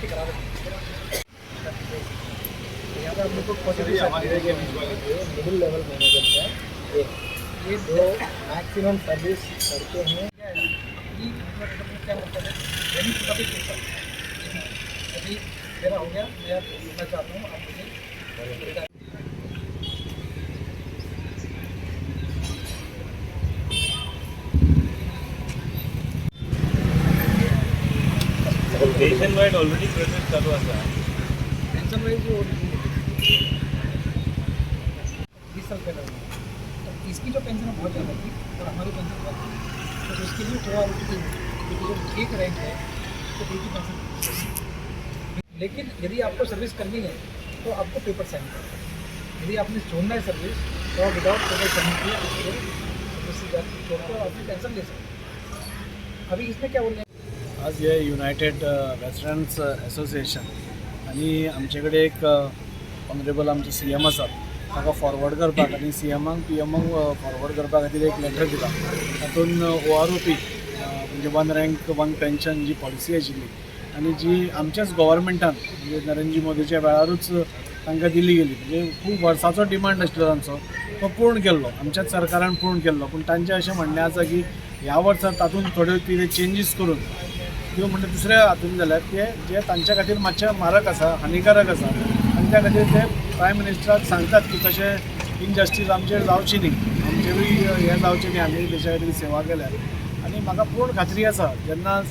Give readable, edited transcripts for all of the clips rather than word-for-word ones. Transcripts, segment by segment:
यहाँ पे हम लोग को मिडिल लेवल मैनेजर है ये दो मैक्सिमम सर्विस करते हैं। क्या मतलब है अभी मेरा हो गया, मैं बोलना चाहता हूँ आप मुझे नेशन वाइड ऑलरेडी प्रोसेस चालू असा पेंशन वाइज जो 20 साल पहले हुआ, तो इसकी जो पेंशन है बहुत ज़्यादा थी और हमारी पेंशन बहुत थी, तो उसके लिए थोड़ा जो एक रैंक है तो एक ही पेंशन। लेकिन यदि आपको सर्विस करनी है तो आपको पेपर साइन करना है। यदि आपने छोड़ना है सर्विस तो आप विदाउट पेपर साइन किए छोड़कर अपनी पेंशन ले सकते हैं। अभी इसमें क्या बोल रहे हैं, आज हे युनायटेड वेटरन्स एसोसिएशन आनी आमचे कडेन एक ऑनरेबल आमचे CM आसा ताका फॉरवर्ड करपाक आनी CMाक PMाक फॉरवर्ड करपा खातीर एक लेटर दिला। तातूंत OROP म्हणजे 1 रँक 1 पेन्शन जी पॉलिसी आशिल्ली आनी जी आमच्याच गव्हर्मेंटान म्हणजे नरेंद्र मोदीच्या वेळारूच तांकां दिली गेली, म्हणजे खूब वर्साचो डिमांड आशिल्लो तांचो तो पूर्ण केल्लो, आमच्याच सरकारान पूर्ण केल्लो। पूण तांचें अशें म्हणणें आसा की ह्या वर्सा तातूंत थोड्यो कितें चेंजीस करून किंवा म्हणजे दुसऱ्या हातून जाल्यार ते जे तांच्या खातीर मातशें मारक आसा, हानिकारक आसा, आनी त्या खातीर ते प्रायम मिनिस्टराक सांगतात की तशें इनजस्टीस आमचेर जावची न्ही, आमचेरूय हें जावचें न्ही, आमी देशा खातीर सेवा केल्या। आनी म्हाका पूर्ण खात्री आसा जेन्ना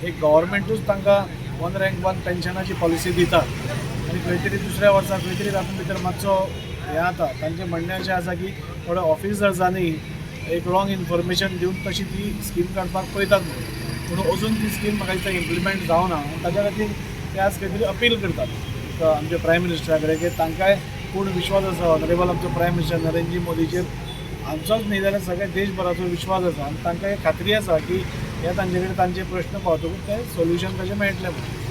एक गव्हर्मेंटूच तांकां 1 रँक 1 पेन्शनाची पॉलिसी दिता आनी खंय तरी दुसऱ्या वर्सा खंय तरी तातूंत भितर मातसो हें जाता, तांचें म्हणणें अशें आसा की थोड्या ऑफिसर्सांनी एक रॉंग इन्फॉर्मेशन दिवन तशी ती स्कीम काडपाक पळयतात म्हणून, पूण अजून ती स्कीम म्हाका दिसता इम्प्लिमेंट जावना। ताच्या खातीर ते आज खंय तरी अपील करतात आमच्या प्रायम मिनिस्टरा कडेन की तांकांय पूर्ण विश्वास आसा ऑनरेबल आमचो प्रायम मिनिस्टर नरेंद्र मोदीचेर, आमचोच न्ही जाल्यार सगळ्या देशभराचो विश्वास आसा आनी तांकां एक खात्री आसा की हे तांचे कडेन तांचे प्रश्न पावतकूच ते सोल्युशन तशें मेळटलें म्हणून।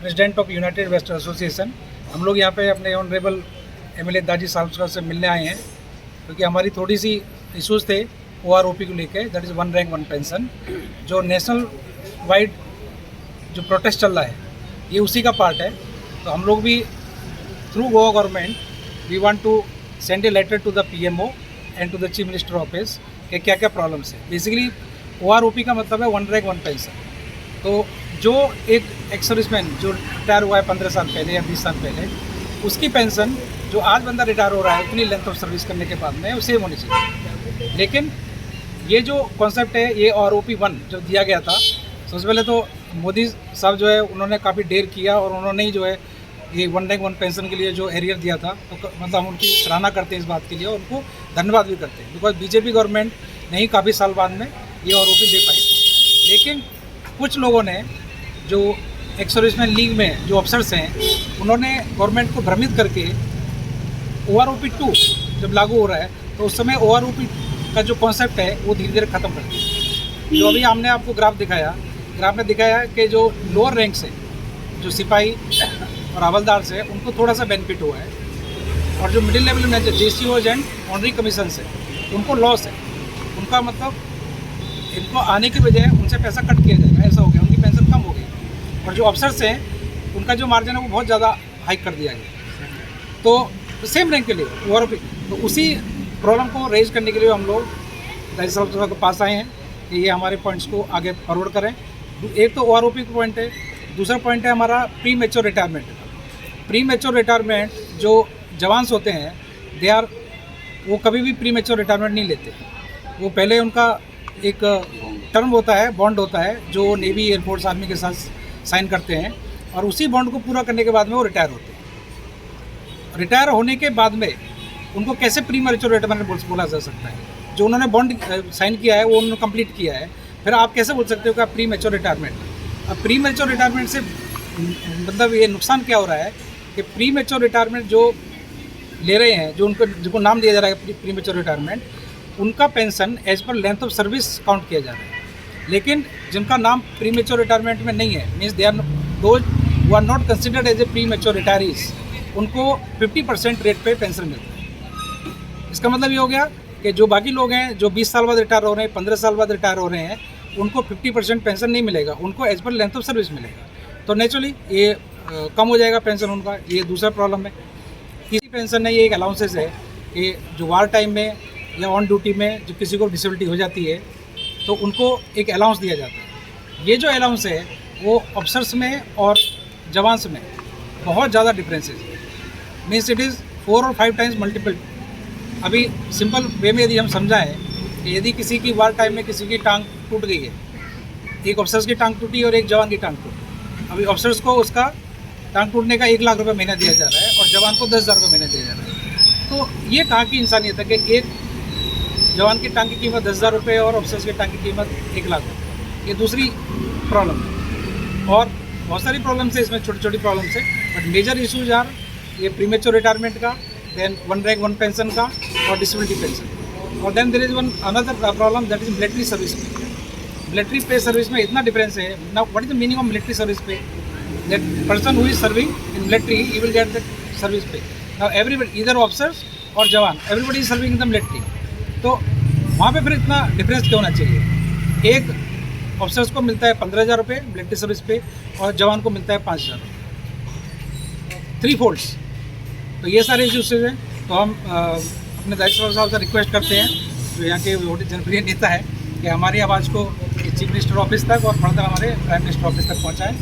President of United western association, हम लोग यहाँ पे अपने ऑनरेबल MLA दाजी साहब से मिलने आए हैं क्योंकि हमारी थोड़ी सी इश्यूज़ थे OROP को लेके, दैट इज़ 1 रैंक 1 पेंशन जो नेशनल वाइड जो प्रोटेस्ट चल रहा है ये उसी का पार्ट है। तो हम लोग भी through Goa government we want to send a letter to the PMO and to the chief minister office कि क्या क्या प्रॉब्लम्स है। बेसिकली OROP का मतलब है 1 रैंक 1 पेंशन। तो जो एक एक्स सर्विसमैन जो रिटायर हुआ है 15 साल पहले या 20 साल पहले, उसकी पेंशन जो आज बंदा रिटायर हो रहा है उतनी लेंथ ऑफ सर्विस करने के बाद में वो सेम होनी चाहिए। लेकिन ये जो कॉन्सेप्ट है ये OROP 1 जो दिया गया था, सबसे पहले तो मोदी साहब जो है उन्होंने काफ़ी देर किया और उन्होंने ही जो है ये 1 रैंक 1 पेंशन के लिए जो एरियर दिया था, तो मतलब हम उनकी सराहना करते हैं इस बात के लिए और उनको धन्यवाद भी करते हैं बिकॉज BJP गवर्नमेंट नहीं काफ़ी साल बाद में ये OROP दे पाई। लेकिन कुछ लोगों ने जो एक्स सर्विसमैन लीग में जो अफसर्स हैं उन्होंने गवर्नमेंट को भ्रमित करके OROP 2 जब लागू हो रहा है तो उस समय OROP का जो कॉन्सेप्ट है वो धीरे धीरे ख़त्म कर दिया। जो अभी हमने आपको ग्राफ में दिखाया कि जो लोअर रैंक से जो सिपाही और हवलदार से उनको थोड़ा सा बेनिफिट हुआ है और जो मिडिल लेवल में JCOs एंड ऑनरी कमीशन से उनको लॉस है। उनका मतलब इनको आने की बजाय उनसे पैसा कट किया जाएगा, ऐसा हो गया, उनकी पेंशन कम हो गई। और जो अफसर्स हैं उनका जो मार्जिन है वो बहुत ज़्यादा हाइक कर दिया गया। तो सेम रैंक के लिए OROP, तो उसी प्रॉब्लम को रेज करने के लिए हम लोग दाई साहब के पास आए हैं कि ये हमारे पॉइंट्स को आगे फॉरवर्ड करें। एक तो OROP का पॉइंट है, दूसरा पॉइंट है हमारा pre mature retirement. Pre mature retirement जो जवान्स होते हैं वो कभी भी प्री मैच्योर रिटायरमेंट नहीं लेते। वो पहले उनका एक टर्म होता है, बॉन्ड होता है जो नेवी, एयरफोर्स, आर्मी के साथ साइन करते हैं और उसी बॉन्ड को पूरा करने के बाद में वो रिटायर होते हैं। रिटायर होने के बाद में उनको कैसे प्री मैच्योर रिटायरमेंट बोला जा सकता है? जो उन्होंने बॉन्ड साइन किया है वो उन्होंने कंप्लीट किया है, फिर आप कैसे बोल सकते हो कि प्री मैच्योर रिटायरमेंट? अब प्री मैच्योर रिटायरमेंट से मतलब ये नुकसान क्या हो रहा है कि प्री मैच्योर रिटायरमेंट जो ले रहे हैं, जो जिनको नाम दिया जा रहा है प्री मैच्योर रिटायरमेंट, उनका पेंशन एज पर लेंथ ऑफ सर्विस काउंट किया जा रहा है। लेकिन जिनका नाम प्री मैच्योर रिटायरमेंट में नहीं है, means they are those who are not considered as a premature retirees, उनको 50% रेट पे पेंशन मिलता है। इसका मतलब ये हो गया कि जो बाकी लोग हैं जो 20 साल बाद रिटायर हो रहे हैं, 15 साल बाद रिटायर हो रहे हैं, उनको 50% पेंशन नहीं मिलेगा, उनको एज पर लेंथ ऑफ सर्विस मिलेगा। तो नेचुरली ये कम हो जाएगा पेंशन उनका, ये दूसरा प्रॉब्लम है। किसी पेंशन में ये एक अलाउंसेस है कि जो वार टाइम में या ऑन ड्यूटी में जो किसी को डिसेबिलिटी हो जाती है तो उनको एक अलाउंस दिया जाता है। ये जो अलाउंस है वो ऑफिसर्स में और जवान्स में बहुत ज़्यादा डिफरेंसेस है, मीन्स इट इज़ 4 और 5 टाइम्स मल्टीपल। अभी सिंपल वे में यदि हम समझाएं कि यदि किसी की वार टाइम में किसी की टांग टूट गई है, एक ऑफिसर्स की टांग टूटी और एक जवान की टांग टूटी, अभी ऑफिसर्स को उसका टांग टूटने का 1 लाख रुपये महीना दिया जा रहा है और जवान को 10,000 रुपये महीना दिया जा रहा है। तो ये कहाँ की इंसानियत है कि एक जवान की टांग की कीमत 10,000 रुपये और ऑफिसर्स की टांग की कीमत 1 लाख रुपये। ये दूसरी प्रॉब्लम है। और बहुत सारी प्रॉब्लम्स है इसमें, छोटी छोटी प्रॉब्लम्स है, बट मेजर इशूज आर ये प्रीमेच्योर रिटायरमेंट का, देन 1 रैंक 1 पेंशन का और डिसेबिलिटी पेंशन। और then there is one another problem that is military service pay. Military pay service में इतना डिफरेंस है। Now what is the meaning of military service pay? That person who is serving in military he will get that service pay. Now everybody, either officers और जवान, everybody is serving in the military. तो वहाँ पे फिर इतना difference क्यों होना चाहिए? एक ऑफिसर्स को मिलता है 15,000 रुपये मिलिट्री सर्विस पे और जवान को मिलता है 5,000 रुपये, 3 फोल्ड्स। तो ये सारे इश्यूज हैं। तो हम अपने दायित्व साहब से रिक्वेस्ट करते हैं, जो यहाँ के बहुत जनप्रिय नेता है, कि हमारी आवाज़ को चीफ मिनिस्टर ऑफिस तक और फर्दर हमारे प्राइम मिनिस्टर ऑफिस तक पहुँचाएँ।